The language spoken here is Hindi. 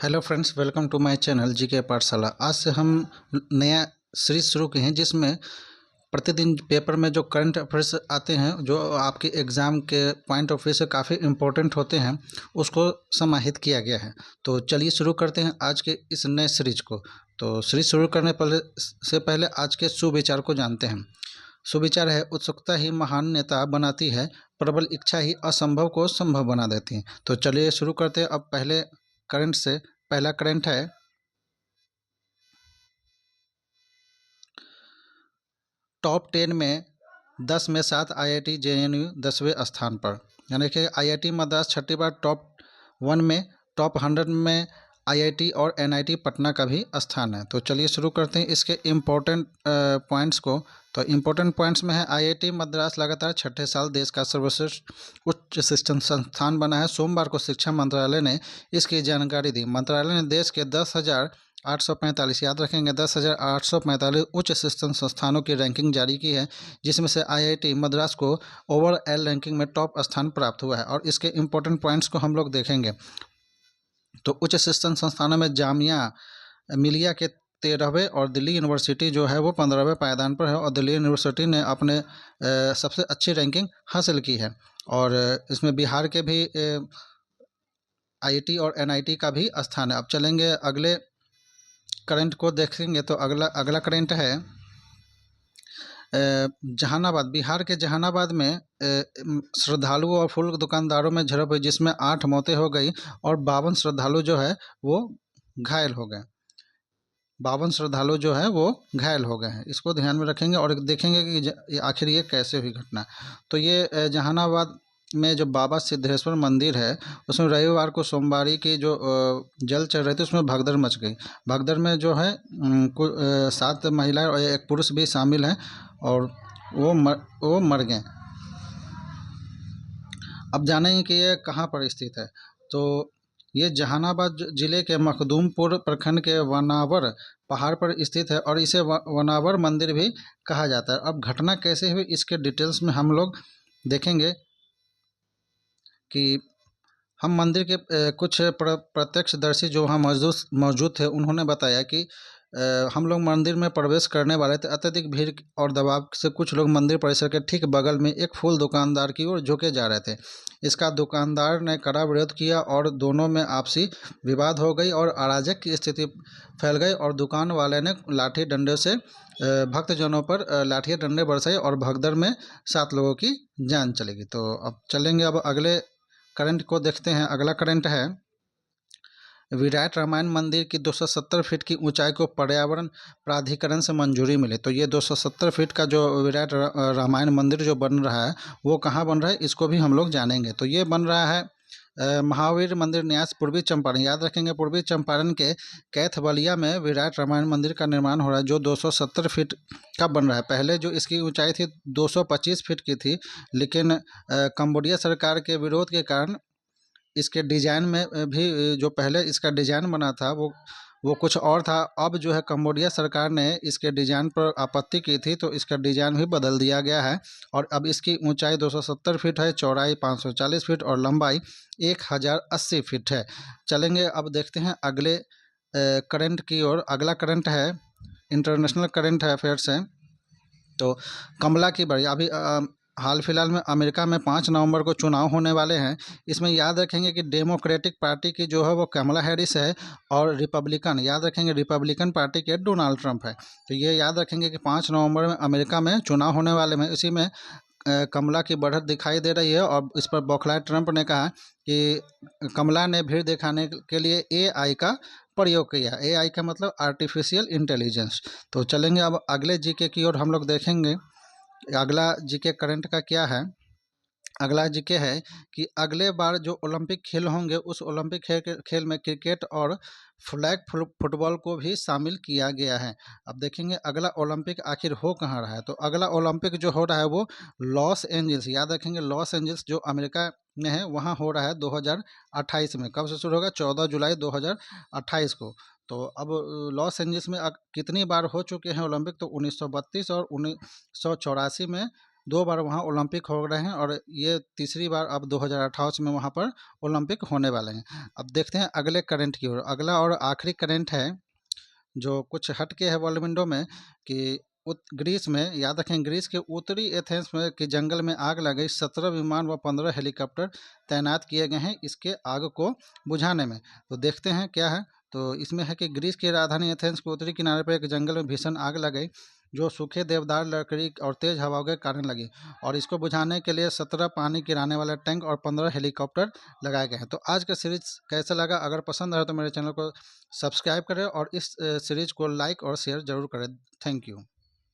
Hello friends, welcome to my channel GK Pathshala. आज से हम नया सीरीज शुरू किए हैं जिसमें प्रतिदिन पेपर में जो करंट अफेयर्स आते हैं, जो आपके एग्ज़ाम के पॉइंट ऑफ व्यू से काफ़ी इम्पोर्टेंट होते हैं, उसको समाहित किया गया है। तो चलिए शुरू करते हैं आज के इस नए सीरीज को। तो सीरीज शुरू करने से पहले आज के सुविचार को जानते हैं। सुविचार है, उत्सुकता ही महान नेता बनाती है, प्रबल इच्छा ही असंभव को संभव बना देती है। तो चलिए शुरू करते हैं। अब पहले करंट से पहला करंट है, टॉप 10 में 10 में 7 आईआईटी जेएनयू 10वें स्थान पर। यानी कि आईआईटी मद्रास छठी बार टॉप 1 में, टॉप 100 में आईआईटी और एनआईटी पटना का भी स्थान है। तो चलिए शुरू करते हैं इसके इम्पोर्टेंट पॉइंट्स को। तो इम्पोर्टेंट पॉइंट्स में है, आईआईटी मद्रास लगातार छठे साल देश का सर्वश्रेष्ठ उच्च शिक्षण संस्थान बना है। सोमवार को शिक्षा मंत्रालय ने इसकी जानकारी दी। मंत्रालय ने देश के 10,845, याद रखेंगे 10,845 उच्च शिक्षण संस्थानों की रैंकिंग जारी की है, जिसमें से आईआईटी मद्रास को ओवरऑल रैंकिंग में टॉप स्थान प्राप्त हुआ है। और इसके इम्पोर्टेंट पॉइंट्स को हम लोग देखेंगे। तो उच्च शिक्षण संस्थानों में जामिया मिलिया के 13वें और दिल्ली यूनिवर्सिटी जो है वो 15वें पायदान पर है। और दिल्ली यूनिवर्सिटी ने अपने सबसे अच्छी रैंकिंग हासिल की है। और इसमें बिहार के भी आईआईटी और एनआईटी का भी स्थान है। अब चलेंगे अगले करंट को देखेंगे। तो अगला करंट है, जहानाबाद, बिहार के जहानाबाद में श्रद्धालुओं और फूल दुकानदारों में झड़प हुई, जिसमें 8 मौतें हो गई और 52 श्रद्धालु जो है वो घायल हो गए। 52 श्रद्धालु जो है वो घायल हो गए हैं। इसको ध्यान में रखेंगे और देखेंगे कि आखिर ये कैसे हुई घटना। तो ये जहानाबाद में जो बाबा सिद्धेश्वर मंदिर है, उसमें रविवार को सोमवारी की जो जल चल रही थी, उसमें भगदड़ मच गई। भगदड़ में जो है 7 महिलाएं और एक पुरुष भी शामिल हैं और वो मर गए। अब जानेंगे कि ये कहाँ पर स्थित है। तो ये जहानाबाद जिले के मखदूमपुर प्रखंड के वनावर पहाड़ पर स्थित है और इसे वनावर मंदिर भी कहा जाता है। अब घटना कैसे हुई, इसके डिटेल्स में हम लोग देखेंगे कि हम मंदिर के कुछ प्रत्यक्षदर्शी जो वहाँ मौजूद थे, उन्होंने बताया कि हम लोग मंदिर में प्रवेश करने वाले थे। अत्यधिक भीड़ और दबाव से कुछ लोग मंदिर परिसर के ठीक बगल में एक फूल दुकानदार की ओर झुके जा रहे थे। इसका दुकानदार ने कड़ा विरोध किया और दोनों में आपसी विवाद हो गई और अराजक की स्थिति फैल गई। और दुकान वाले ने लाठी डंडे से भक्तजनों पर लाठी डंडे बरसाए और भगदड़ में 7 लोगों की जान चली गई। तो अब चलेंगे, अब अगले करंट को देखते हैं। अगला करंट है, विराट रामायण मंदिर की 270 फीट की ऊंचाई को पर्यावरण प्राधिकरण से मंजूरी मिली। तो ये 270 फीट का जो विराट रामायण मंदिर जो बन रहा है, वो कहाँ बन रहा है, इसको भी हम लोग जानेंगे। तो ये बन रहा है महावीर मंदिर न्यास, पूर्वी चंपारण। याद रखेंगे, पूर्वी चंपारण के कैथवलिया में विराट रामायण मंदिर का निर्माण हो रहा है, जो 270 फीट का बन रहा है। पहले जो इसकी ऊंचाई थी 225 फीट की थी, लेकिन कंबोडिया सरकार के विरोध के कारण इसके डिज़ाइन में भी जो पहले इसका डिज़ाइन बना था वो कुछ और था। अब जो है कंबोडिया सरकार ने इसके डिज़ाइन पर आपत्ति की थी, तो इसका डिज़ाइन भी बदल दिया गया है। और अब इसकी ऊंचाई 270 फीट है, चौड़ाई 540 फीट और लंबाई 1080 फीट है। चलेंगे, अब देखते हैं अगले करंट की ओर। अगला करंट है, इंटरनेशनल करंट अफेयर्स है। तो कमला की बारी। अभी हाल फिलहाल में अमेरिका में 5 नवंबर को चुनाव होने वाले हैं। इसमें याद रखेंगे कि डेमोक्रेटिक पार्टी की जो है वो कमला हैरिस है और रिपब्लिकन, याद रखेंगे रिपब्लिकन पार्टी के डोनाल्ड ट्रंप है। तो ये याद रखेंगे कि 5 नवंबर में अमेरिका में चुनाव होने वाले हैं। इसी में कमला की बढ़त दिखाई दे रही है और इस पर बौखलाए ट्रंप ने कहा कि कमला ने भीड़ दिखाने के लिए एआई का प्रयोग किया। एआई का मतलब आर्टिफिशियल इंटेलिजेंस। तो चलेंगे, अब अगले जीके की ओर हम लोग देखेंगे। अगला जीके करंट का क्या है। अगला जीके है कि अगले बार जो ओलंपिक खेल होंगे, उस ओलंपिक खेल में क्रिकेट और फ्लैग फुटबॉल को भी शामिल किया गया है। अब देखेंगे अगला ओलंपिक आखिर हो कहाँ रहा है। तो अगला ओलंपिक जो हो रहा है वो लॉस एंजल्स, याद रखेंगे लॉस एंजल्स जो अमेरिका में है, वहाँ हो रहा है 2028 में। कब से शुरू होगा, 14 जुलाई 2028 को। तो अब लॉस एंजल्स में कितनी बार हो चुके हैं ओलंपिक, तो 1932 और 1984 में 2 बार वहाँ ओलंपिक हो रहे हैं और ये तीसरी बार अब 2028 में वहाँ पर ओलंपिक होने वाले हैं। अब देखते हैं अगले करंट की ओर। अगला और आखिरी करंट है जो कुछ हट के है वर्ल्ड में कि ग्रीस में, याद रखें, ग्रीस के उत्तरी एथेंस में के जंगल में आग लग गई। 17 विमान व 15 हेलीकॉप्टर तैनात किए गए हैं इसके आग को बुझाने में। तो देखते हैं क्या है। तो इसमें है कि ग्रीस की राजधानी एथेंस के उत्तरी किनारे पर एक जंगल में भीषण आग लग गई जो सूखे देवदार लकड़ी और तेज हवाओं के कारण लगी, और इसको बुझाने के लिए 17 पानी गिराने वाले टैंक और 15 हेलीकॉप्टर लगाए गए हैं। तो आज का सीरीज कैसा लगा? अगर पसंद आए तो मेरे चैनल को सब्सक्राइब करें और इस सीरीज को लाइक और शेयर जरूर करें। Thank you.